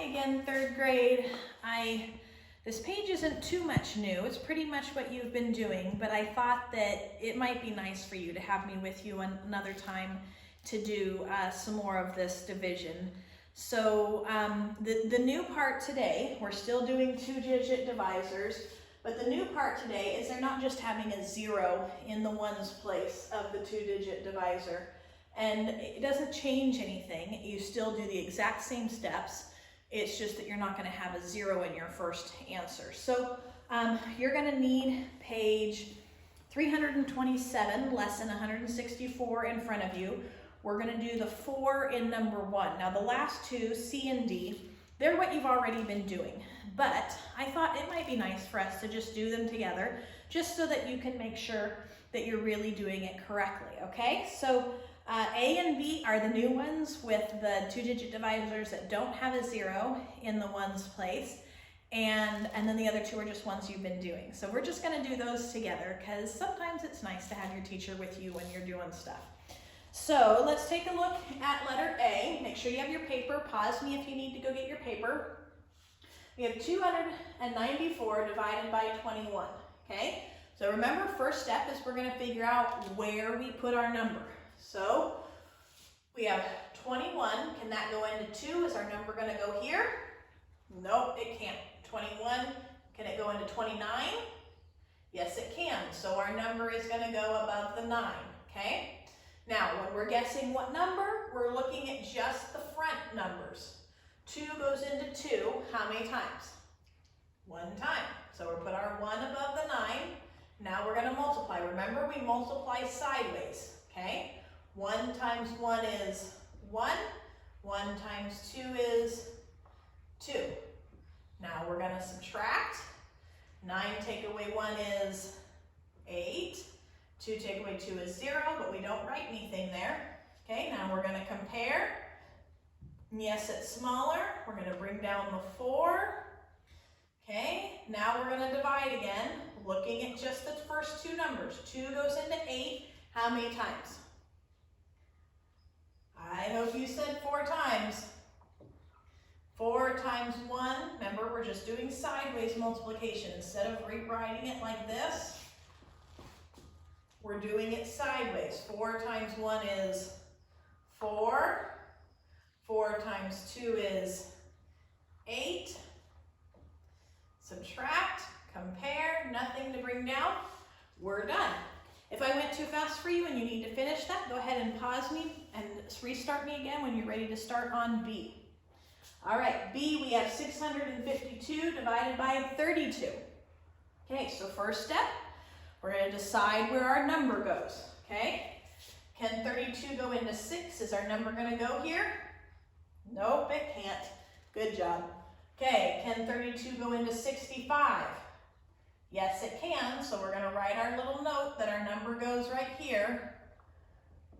Hi again, third grade. This page isn't too much new. It's pretty much what you've been doing, but I thought that it might be nice for you to have me with you another time to do some more of this division. So the new part today, we're still doing two-digit divisors, but the new part today is they're not just having a 0 in the ones place of the two-digit divisor. And it doesn't change anything. You still do the exact same steps. It's just that you're not going to have a 0 in your first answer. So you're going to need page 327, lesson 164 in front of you. We're going to do the 4 in number 1. Now the last two, C and D, they're what you've already been doing. But I thought it might be nice for us to just do them together, just so that you can make sure that you're really doing it correctly, okay? So A and B are the new ones with the two-digit divisors that don't have a 0 in the ones place, and then the other two are just ones you've been doing. So we're just going to do those together because sometimes it's nice to have your teacher with you when you're doing stuff. So let's take a look at letter A. Make sure you have your paper. Pause me if you need to go get your paper. We have 294 divided by 21, okay? So remember, first step is we're going to figure out where we put our number. So we have 21. Can that go into 2? Is our number going to go here? Nope, it can't. 21, can it go into 29? Yes, it can. So our number is going to go above the 9, okay? Now, when we're guessing what number, we're looking at just the front numbers. 2 goes into 2, how many times? 1 time. So we'll put our 1 above the 9. Now we're going to multiply. Remember, we multiply sideways, okay? 1 times 1 is 1. 1 times 2 is 2. Now we're going to subtract. 9 take away 1 is 8. 2 take away 2 is 0, but we don't write anything there. Okay, now we're going to compare. Yes, it's smaller. We're going to bring down the 4. Okay, now we're going to divide again, looking at just the first two numbers. 2 goes into 8. How many times? I hope you said 4 times. 4 times 1, remember we're just doing sideways multiplication. Instead of rewriting it like this, we're doing it sideways. 4 times 1 is 4. 4 times 2 is 8. Subtract, compare, nothing to bring down. We're done. If I went too fast for you and you need to finish that, go ahead and pause me and restart me again when you're ready to start on B. All right, B, we have 652 divided by 32. Okay, so first step, we're going to decide where our number goes, okay? Can 32 go into 6? Is our number going to go here? Nope, it can't. Good job. Okay, can 32 go into 65? Yes, it can, so we're going to write our little note that our number goes right here.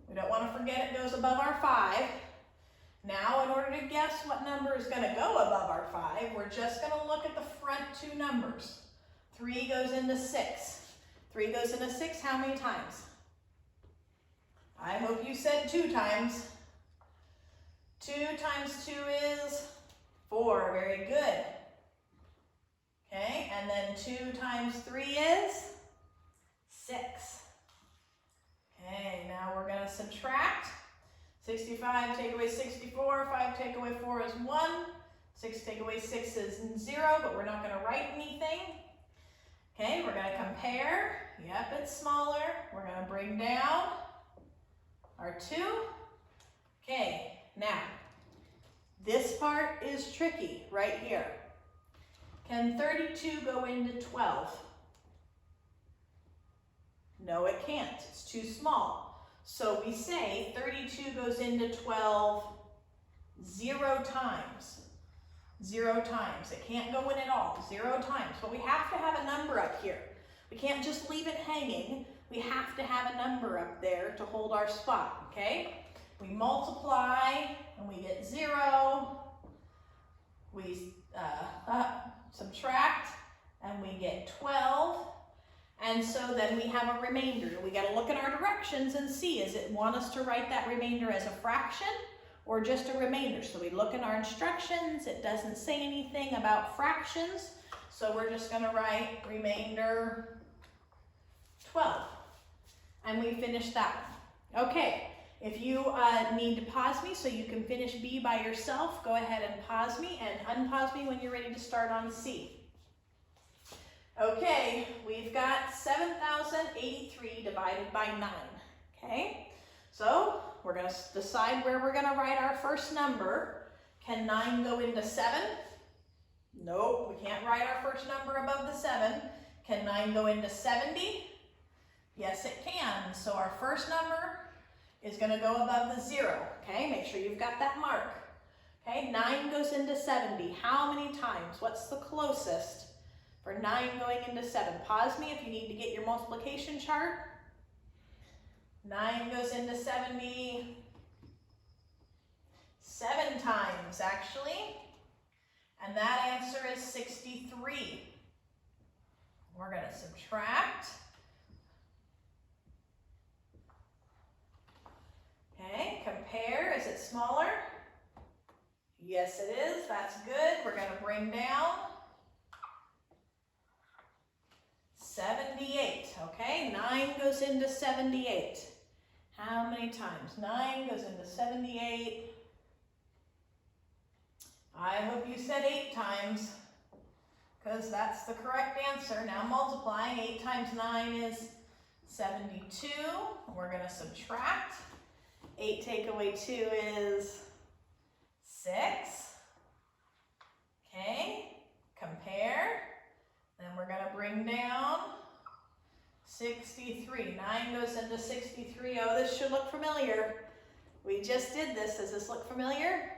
We don't want to forget it goes above our 5. Now, in order to guess what number is going to go above our 5, we're just going to look at the front two numbers. 3 goes into 6. 3 goes into 6, how many times? I hope you said 2 times. 2 times 2 is 4, very good. Okay, and then 2 times 3 is 6. Okay, now we're going to subtract. 65 take away 64, 5 take away 4 is 1. 6 take away 6 is 0, but we're not going to write anything. Okay, we're going to compare. Yep, it's smaller. We're going to bring down our 2. Okay, now, this part is tricky right here. Can 32 go into 12? No, it can't. It's too small. So we say 32 goes into 12 0 times. 0 times. It can't go in at all. 0 times. But we have to have a number up here. We can't just leave it hanging. We have to have a number up there to hold our spot, okay? We multiply and we get 0. We subtract and we get 12. And so then we have a remainder. We got to look at our directions and see, does it want us to write that remainder as a fraction or just a remainder. So we look in our instructions, it doesn't say anything about fractions, so we're just gonna write remainder 12. And we finished that one. Okay, if you need to pause me so you can finish B by yourself, go ahead and pause me and unpause me when you're ready to start on C. Okay, we've got 7,083 divided by 9, okay? So we're gonna decide where we're gonna write our first number. Can 9 go into 7? Nope, we can't write our first number above the 7. Can 9 go into 70? Yes, it can. So our first number is gonna go above the 0, okay? Make sure you've got that mark. Okay, 9 goes into 70. How many times? What's the closest for 9 going into 7? Pause me if you need to get your multiplication chart. 9 goes into 70 7 times, actually. And that answer is 63. We're going to subtract. Okay, compare. Is it smaller? Yes, it is. That's good. We're going to bring down 78. Okay, 9 goes into 78. How many times? 9 goes into 78. I hope you said 8 times, because that's the correct answer. Now multiplying, 8 times 9 is 72. We're going to subtract. 8 take away 2 is 6. Okay, compare. Then we're going to bring down 63. 9 goes into 63. Oh, this should look familiar. We just did this. Does this look familiar?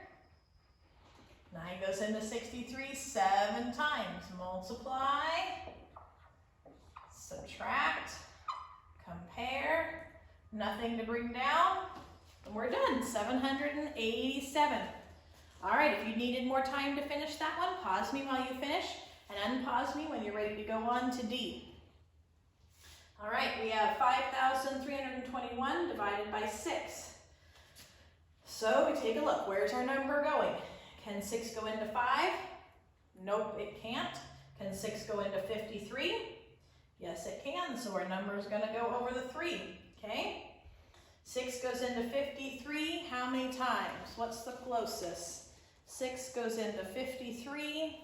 9 goes into 63 7 times. Multiply, subtract, compare. Nothing to bring down. And we're done. 787. All right, if you needed more time to finish that one, pause me while you finish and unpause me when you're ready to go on to D. All right, we have 5,321 divided by 6. So we take a look. Where's our number going? Can 6 go into 5? Nope, it can't. Can 6 go into 53? Yes, it can. So our number is going to go over the 3. Okay? 6 goes into 53. How many times? What's the closest? 6 goes into 53.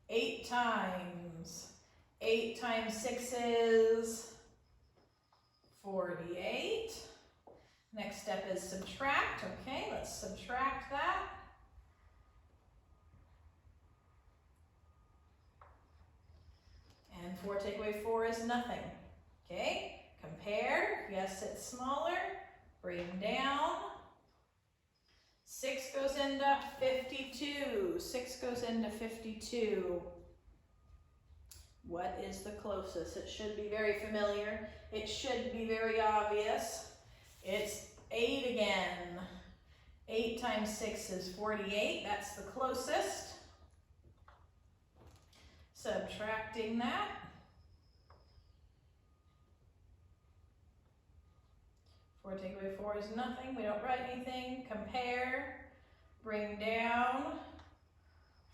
8 times. 8 times 6 is 48. Next step is subtract. Okay, let's subtract that. And 4 take away 4 is nothing. Okay, compare. Yes, it's smaller. Bring down. 6 goes into 52. 6 goes into 52. What is the closest? It should be very familiar. It should be very obvious. It's 8 again. 8 times 6 is 48. That's the closest. Subtracting that. 4 take away 4 is nothing. We don't write anything. Compare. Bring down.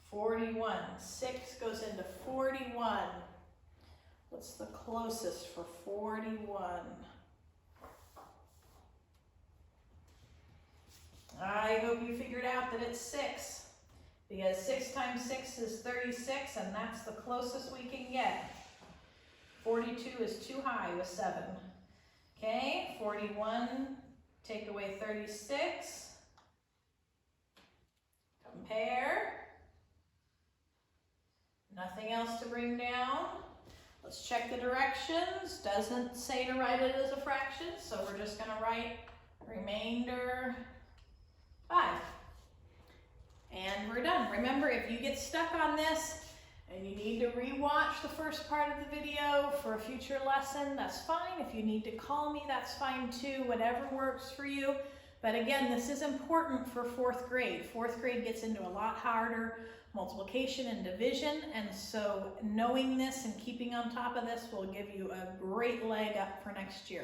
41. 6 goes into 41. What's the closest for 41? I hope you figured out that it's 6, because 6 times 6 is 36, and that's the closest we can get. 42 is too high with 7. Okay, 41, take away 36. Compare. Nothing else to bring down. Let's check the directions. Doesn't say to write it as a fraction, so we're just going to write remainder 5. And we're done. Remember, if you get stuck on this and you need to re-watch the first part of the video for a future lesson, that's fine. If you need to call me, that's fine too. Whatever works for you. But again, this is important for 4th grade. 4th grade gets into a lot harder multiplication and division, and so knowing this and keeping on top of this will give you a great leg up for next year.